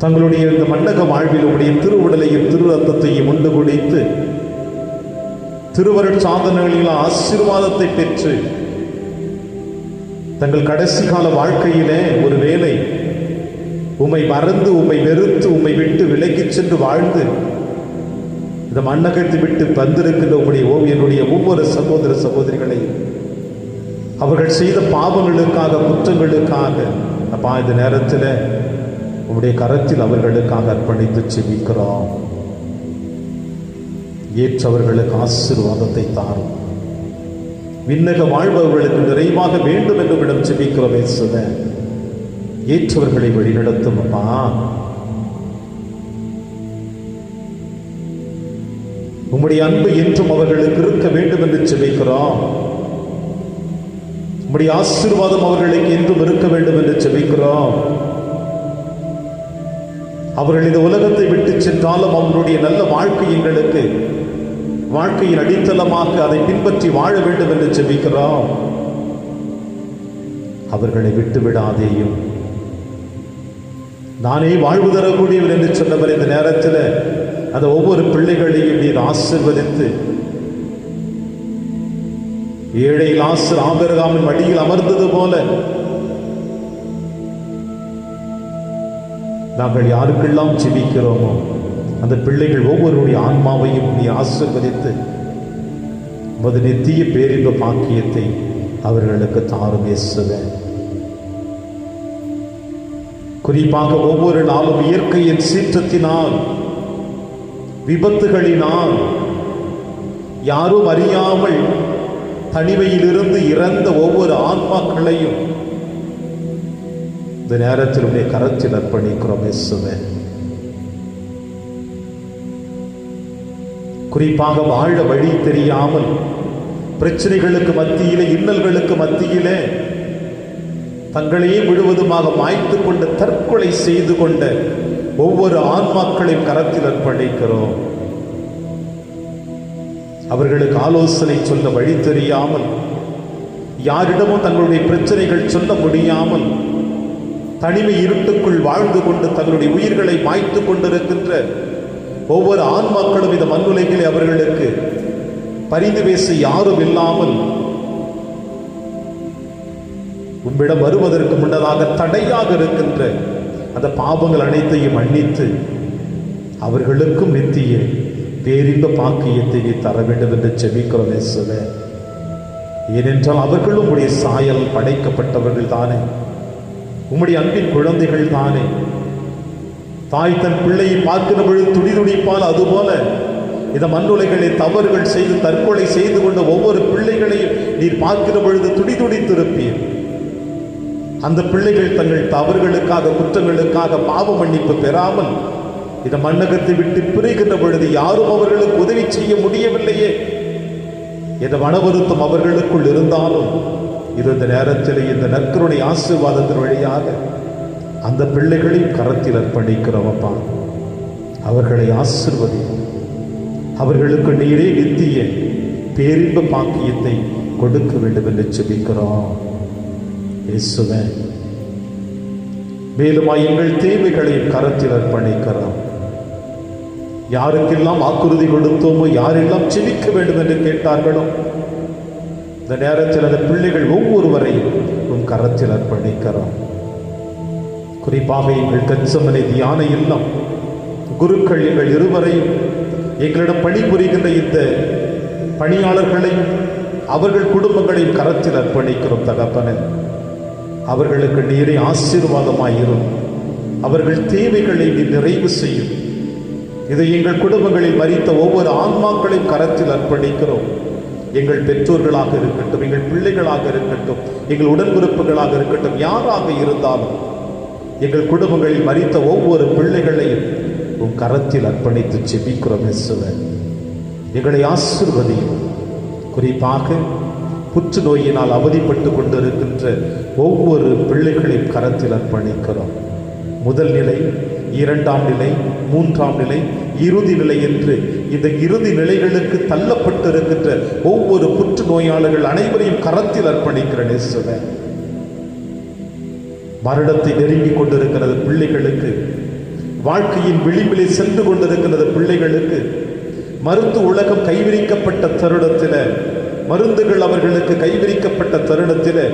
தங்களுடைய இந்த மண்டக வாழ்வில் உடைய திருவுடலையும் திரு ரத்தத்தையும் உண்டு குடித்து திருவருட் சாதனைகளில் ஆசீர்வாதத்தை பெற்று தங்கள் கடைசி கால வாழ்க்கையிலே ஒருவேளை உம்மை மறந்து உம்மை வெறுத்து உம்மை விட்டு விலகிச் சென்று வாழ்ந்து இந்த மண்ணகத்தை விட்டு வந்திருக்கின்ற என்னுடைய ஒவ்வொரு சகோதர சகோதரிகளையும் அவர்கள் செய்த பாவங்களுக்காக குற்றங்களுக்காக அப்பா இந்த நேரத்தில் உம்முடைய கரத்தில் அவர்களுக்காக அர்ப்பணித்து செபிக்கிறோம். ஏற்றவர்களுக்கு ஆசீர்வாதத்தை தாரும். விண்ணக வாழ்பவர்களுக்கு நிறைவாக வேண்டும் என்று விடம் செபிக்கிறோம். இயேசுவே, ஏற்றவர்களை வழிநடத்தும் அப்பா. உம்முடைய அன்பு என்றும் அவர்களுக்கு இருக்க வேண்டும் என்று செபிக்கிறோம். உம்முடைய ஆசீர்வாதம் அவர்களுக்கு என்றும் இருக்க வேண்டும் என்று செபிக்கிறோம். அவர்கள் இந்த உலகத்தை விட்டு சென்றாலும் அவர்களுடைய நல்ல வாழ்க்கை எங்களுக்கு வாழ்க்கையின் அடித்தளமாக அதை பின்பற்றி வாழ வேண்டும் என்று செபிக்கிறோம். அவர்களை விட்டு விடாதேயும். நானே வாழ்வு தரக்கூடியவர் என்று சொன்னவர் இந்த நேரத்தில் அந்த ஒவ்வொரு பிள்ளைகளையும் நீர் ஆசீர்வதித்து ஏழை லாசர் ஆபிரகாமின் மடியில் அமர்ந்தது போல நாங்கள் யாருக்கெல்லாம் செபிக்கிறோமோ அந்த பிள்ளைகள் ஒவ்வொருடைய ஆன்மாவையும் நீ ஆசீர்வதித்து உமது நித்திய பேரின்ப பாக்கியத்தை அவர்களுக்கு தாரும் இயேசுவே. குறிப்பாக ஒவ்வொரு நாளும் இயற்கையின் சீற்றத்தினால் விபத்துகளினால் யாரும் அறியாமல் தனிமையிலிருந்து இறந்த ஒவ்வொரு ஆன்மாக்களையும் இந்த நேரத்தில் உடைய கரத்தில் அர்ப்பணிக்கிறோம் இயேசுவே. குறிப்பாக வாழ வழி தெரியாமல் பிரச்சனைகளுக்கு மத்தியிலே இன்னல்களுக்கு மத்தியிலே தங்களையே முழுவதுமாக மாய்த்து கொண்டு தற்கொலை செய்து கொண்ட ஒவ்வொரு ஆன்மாக்களையும் கரத்தில் அர்ப்பணிக்கிறோம். அவர்களுக்கு ஆலோசனை சொல்ல வழி தெரியாமல் யாரிடமும் தங்களுடைய பிரச்சனைகள் சொல்ல முடியாமல் தனிமை இருட்டுக்குள் வாழ்ந்து கொண்டு தங்களுடைய உயிர்களை மாய்த்து கொண்டிருக்கின்ற ஒவ்வொரு ஆன்மாக்களும் இந்த மண்ணுலகிலே அவர்களுக்கு பரிந்து பேச யாரும் இல்லாமல் உம்மிடம் வருவதற்கு முன்னதாக தடையாக இருக்கின்ற அந்த பாவங்கள் அனைத்தையும் மன்னித்து அவர்களுக்கும் நித்திய பேரின்ப பாக்கியத்தை நீ தர வேண்டும் என்று செபிக்கிறோம் இயேசுவே. ஏனென்றால் அவர்களும் உடைய சாயல் படைக்கப்பட்டவர்கள் தானே, உம்முடைய அன்பின் குழந்தைகள் தானே. தாய் தன் பிள்ளையை பார்க்கிற பொழுது துடிதுடிப்பால் அதுபோல இந்த மண்ணுலைகளை தவறுகள் செய்து தற்கொலை செய்து கொண்ட ஒவ்வொரு பிள்ளைகளையும் நீர் பார்க்கிற பொழுது துடிதுடித்திருப்பீர். அந்த பிள்ளைகள் தங்கள் தவறுகளுக்காக குற்றங்களுக்காக பாவ மன்னிப்பு பெறாமல் இந்த மண்ணகத்தை விட்டு பிரிகின்ற பொழுது யாரும் அவர்களுக்கு உதவி செய்ய முடியவில்லையே என்ற மனவருத்தம் அவர்களுக்குள் இருந்தாலும் இந்த நேரத்தில் இந்த நற்கருணை ஆசீர்வாதத்தின் வழியாக அந்த பிள்ளைகளையும் கரத்தில் அர்ப்பணிக்கிறோம் அப்பா. அவர்களை ஆசீர்வதியும். அவர்களுக்கு நீரே நித்திய பேரின்ப பாக்கியத்தை கொடுக்க வேண்டும் என்று செபிக்கிறோம் இயேசுவே. மேலும் எங்கள் தேவைகளையும் கரத்தில் அர்ப்பணிக்கிறோம். யாருக்கெல்லாம் வாக்குறுதி கொடுத்தோமோ, யாரெல்லாம் செபிக்க வேண்டும் என்று கேட்டார்களோ இந்த நேரத்தில் அந்த பிள்ளைகள் ஒவ்வொருவரையும் உன் கரத்தில் அர்ப்பணிக்கிறோம். குறிப்பாக எங்கள் கச்சமனை தியான இல்லம் குருக்கள் எங்கள் இருவரையும் எங்களிடம் பணிபுரிகின்ற இந்த பணியாளர்களையும் அவர்கள் குடும்பங்களையும் கரத்தில் அர்ப்பணிக்கிறோம் தகப்பனே. அவர்களுக்கு நீரே ஆசீர்வாதமாயிரும். அவர்கள் தேவைகளை நீ நிறைவு செய்யும். இதை எங்கள் குடும்பங்களில் மரித்த ஒவ்வொரு ஆன்மாக்களையும் கரத்தில் அர்ப்பணிக்கிறோம். எங்கள் பெற்றோர்களாக இருக்கட்டும், எங்கள் பிள்ளைகளாக இருக்கட்டும், எங்கள் உடன்பிறப்புகளாக இருக்கட்டும், யாராக இருந்தாலும் எங்கள் குடும்பங்களில் மரித்த ஒவ்வொரு பிள்ளைகளையும் உன் கரத்தில் அர்ப்பணித்து செபிக்கிறோம் இயேசுவே. எங்களை ஆசீர்வதியும். குறிப்பாக புற்றுநோயினால் அவதிப்பட்டு கொண்டிருக்கின்ற ஒவ்வொரு பிள்ளைகளையும் கரத்தில் அர்ப்பணிக்கிறோம். முதல் நிலை 2ஆம் நிலை, 3ஆம் நிலை, இறுதி நிலை என்று இந்த இறுதி நிலைகளுக்கு தள்ளப்பட்டிருக்கின்ற ஒவ்வொரு புற்று நோயாளர்கள் அனைவரையும் கரத்தில் அர்ப்பணிக்கிற நேசுவே. மரணத்தை நெருங்கி கொண்டிருக்கிறது பிள்ளைகளுக்கு, வாழ்க்கையின் விளிம்பிலே சென்று கொண்டிருக்கிறது பிள்ளைகளுக்கு, மருத்துவ உலகம் கைவிரிக்கப்பட்ட தருணத்தில், மருந்துகள் அவர்களுக்கு கைவிரிக்கப்பட்ட தருணத்தில்,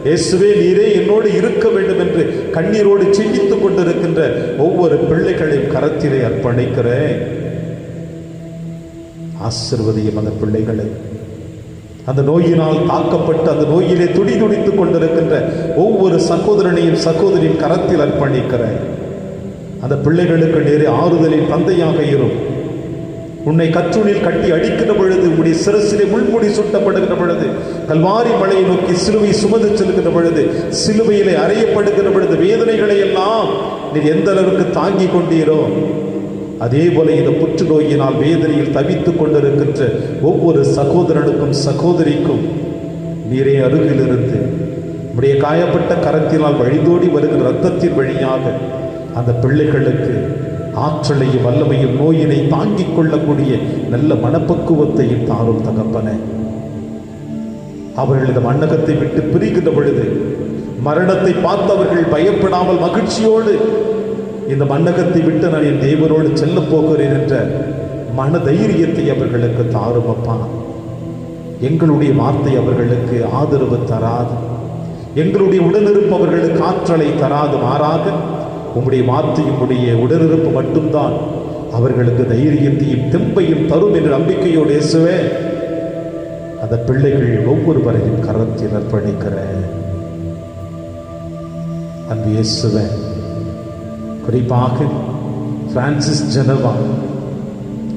இயேசுவே நீரே என்னோடு இருக்க வேண்டும் என்று கண்ணீரோடு சிந்தித்துக் கொண்டிருக்கின்ற ஒவ்வொரு பிள்ளைகளையும் கரத்திலே அர்ப்பணிக்கிறேன். ஆசீர்வதியும் அந்த பிள்ளைகளை. அந்த நோயினால் தாக்கப்பட்டு அந்த நோயிலே துடிதுடித்துக் கொண்டிருக்கின்ற ஒவ்வொரு சகோதரனையும் சகோதரியும் கரத்தில் அர்ப்பணிக்கிறேன். அந்த பிள்ளைகளுக்கு நேரே ஆறுதலின் தந்தையாக இரும். உன்னை கற்றூனில் கட்டி அடிக்கிற பொழுது, உன்னுடைய சிரசிலே முள்முடி சுட்டப்படுகிற பொழுது, கல்வாரி மலையை நோக்கி சிலுவை சுமந்து செல்கிற பொழுது, சிலுவையிலே அறையப்படுகிற பொழுது வேதனைகளை எல்லாம் நீர் எந்த அளவுக்கு தாங்கி கொண்டீரோ, அதே போல இந்த புற்றுநோயினால் வேதனையில் தவித்துக் கொண்டிருக்கின்ற ஒவ்வொரு சகோதரனுக்கும் சகோதரிக்கும் நீரே அருகிலிருந்து உடைய காயப்பட்ட கரத்தினால் வழிதோடி வருகிற இரத்தத்தின் வழியாக அந்த பிள்ளைகளுக்கு ஆற்றலையும் வல்லமையும் நோயினை தாங்கிக் கொள்ளக்கூடிய நல்ல மனப்பக்குவத்தையும் தாரும் தகப்பனே. அவர்கள் இந்த மண்ணகத்தை விட்டு பிரிகின்ற பொழுது மரணத்தை பார்த்து அவர்கள் பயப்படாமல் மகிழ்ச்சியோடு இந்த மண்ணகத்தை விட்டு நான் என் தேவனோடு செல்ல போகிறேன் என்ற மன தைரியத்தை அவர்களுக்கு தாரும் அப்பா. எங்களுடைய வார்த்தை அவர்களுக்கு ஆதரவு தராது, எங்களுடைய உடனிருப்பு அவர்களுக்கு ஆற்றலை தராது, மாறாக உம்முடைய வார்த்தையும் உடைய உடனிருப்பு மட்டும்தான் அவர்களுக்கு தைரியத்தையும் தெம்பையும் தரும் என்ற நம்பிக்கையோடு இயேசுவே அந்த பிள்ளைகள் ஒவ்வொருவரையும் கரத்தில் அர்ப்பணிக்கிறேன். அன்பு இயேசுவே, குறிப்பாக பிரான்சிஸ் ஜெனவா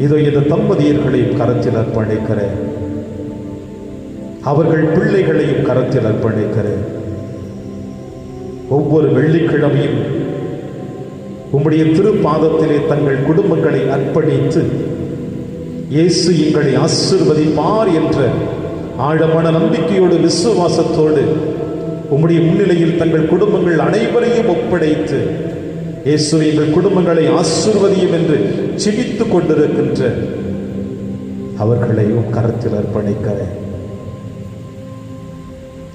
இதோ இந்த தம்பதியர்களையும் கரத்தில் அர்ப்பணிக்கிறேன். அவர்கள் பிள்ளைகளையும் கரத்தில் அர்ப்பணிக்கிறேன். ஒவ்வொரு வெள்ளிக்கிழமையும் உம்முடைய திருப்பாதத்திலே தங்கள் குடும்பங்களை அர்ப்பணித்து இயேசு எங்களை ஆசீர்வதிப்பார் என்ற ஆழமான நம்பிக்கையோடு விசுவாசத்தோடு உம்முடைய முன்னிலையில் தங்கள் குடும்பங்கள் அனைவரையும் ஒப்படைத்து இயேசு எங்கள் குடும்பங்களை ஆசீர்வதியும் என்று ஜெபித்துக் கொண்டிருக்கின்ற அவர்களையும் கரத்தில் அர்ப்பணிக்கிறேன்.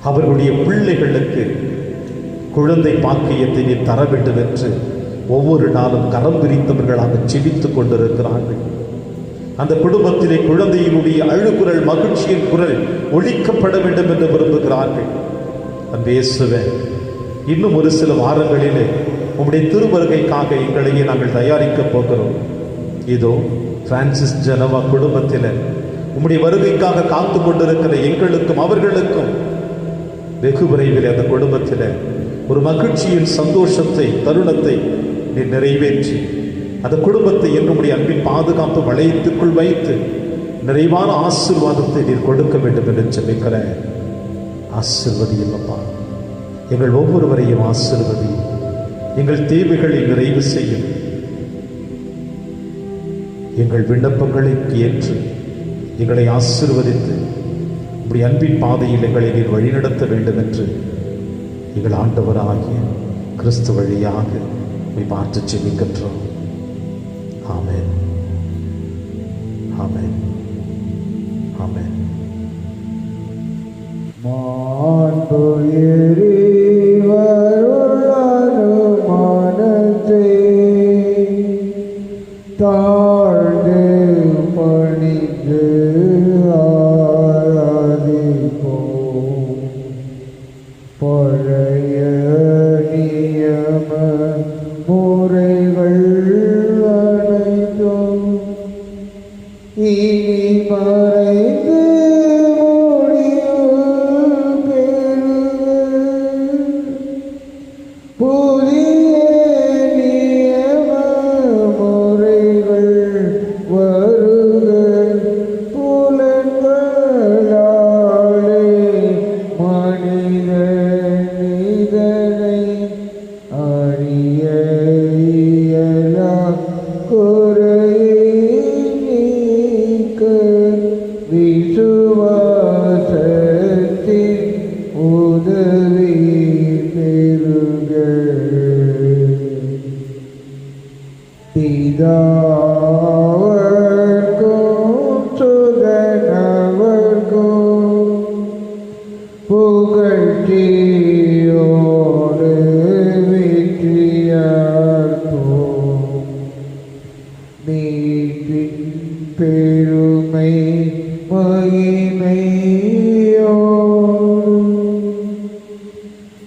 அவர்களுடைய பிள்ளைகளுக்கு குழந்தை பாக்கியத்தை நீ தர வேண்டும் என்று ஒவ்வொரு நாளும் கரம் பிரித்தவர்களாக ஜெபித்துக் கொண்டிருக்கிறார்கள். அந்த குடும்பத்திலே குழந்தையினுடைய அழுகுரல், மகிழ்ச்சியின் குரல் ஒலிக்கப்பட வேண்டும் என்று விரும்புகிறார்கள். அந்த இயேசுவே, இன்னும் ஒரு சில வாரங்களிலே உம்முடைய திருவருகைக்காக எங்களையே நாங்கள் தயாரிக்கப் போகிறோம். இதோ பிரான்சிஸ் ஜெனவா குடும்பத்தில் உம்முடைய வருகைக்காக காத்து கொண்டிருக்கிற எங்களுக்கும் அவர்களுக்கும் வெகு விரைவில் அந்த குடும்பத்தில் ஒரு மகிழ்ச்சியின் சந்தோஷத்தை, தருணத்தை நீ நிறைவேற்றி அந்த குடும்பத்தை என்னுடைய அன்பின் பாதுகாப்பு வளையத்துக்குள் வைத்து நிறைவான ஆசீர்வாதத்தை நீர் கொடுக்க வேண்டும் என்று ஜெபிக்கிற ஆசீர்வதியும் அப்பா. எங்கள் ஒவ்வொருவரையும் ஆசீர்வதி, எங்கள் தேவைகளை நிறைவு செய்யும், எங்கள் விண்ணப்பங்களுக்கு ஏற்று எங்களை ஆசீர்வதித்து உம்முடைய அன்பின் பாதையில் எங்களை நீர் வழிநடத்த வேண்டும் என்று எங்கள் ஆண்டவராகிய கிறிஸ்து வழியாக பார்த்து ஜெபிக்கின்றோம். ஆமென், ஆமென், ஆமென். மாண்பு மனத்தை தாழ்ந்து பணிந்து ஆராதிப்போம். பழைய நியம முறைகள் அனைத்தும் இனி மறைந்து முடிவு பெறுக.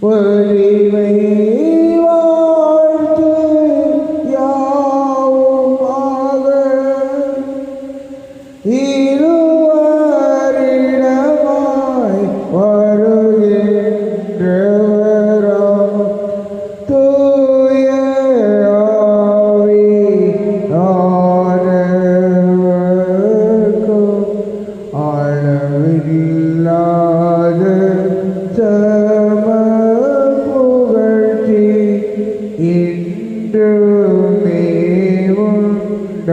வலிமை வாழ்த்து யாவுமாக இருவரிடமாய் வருகின்றவராம் தூய ஆவியானவர்க்கும் அளவில்லாத சம புகழ்ச்சி இன்றுமே உண்டாகுக.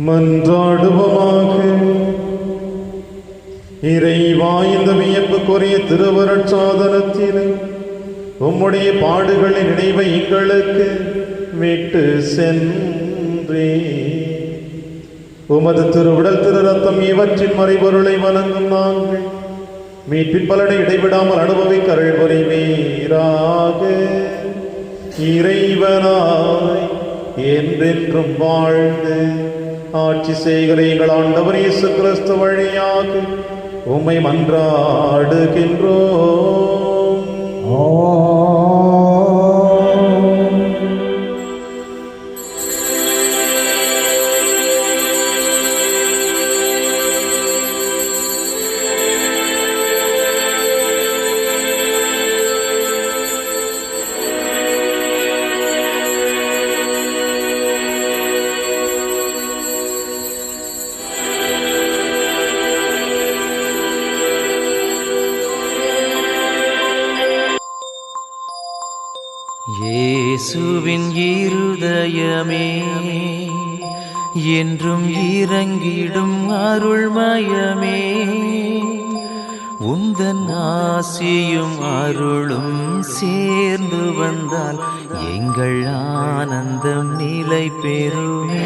மன்றாடுவோமாக. இறைவா, இந்த வியப்புக்குரிய திருவருட்சாதனத்திலே உம்முடைய பாடுகளின் நினைவை எங்களுக்கு விட்டு சென்றே. உமது திருவுடல் திரு ரத்தம் இவற்றின் மறைபொருளை வணங்கும் நாங்கள் மீட்பின் பலனை இடைவிடாமல் அனுபவிக்க அருள் புரிவீராக. இறைவனாய் என்றென்றும் வாழ்ந்து ஆட்சி செய்கிற எங்கள் ஆண்டவர் இயேசு கிறிஸ்து வழியாக உம்மை மன்றாடுகின்றோம். இயேசுவின் இருதயமே என்றும் இறங்கிடும் அருள்மயமே, உந்தன் ஆசியும் அருளும் சேர்ந்து வந்தால் எங்கள் ஆனந்தம் நிலை பெறுமே.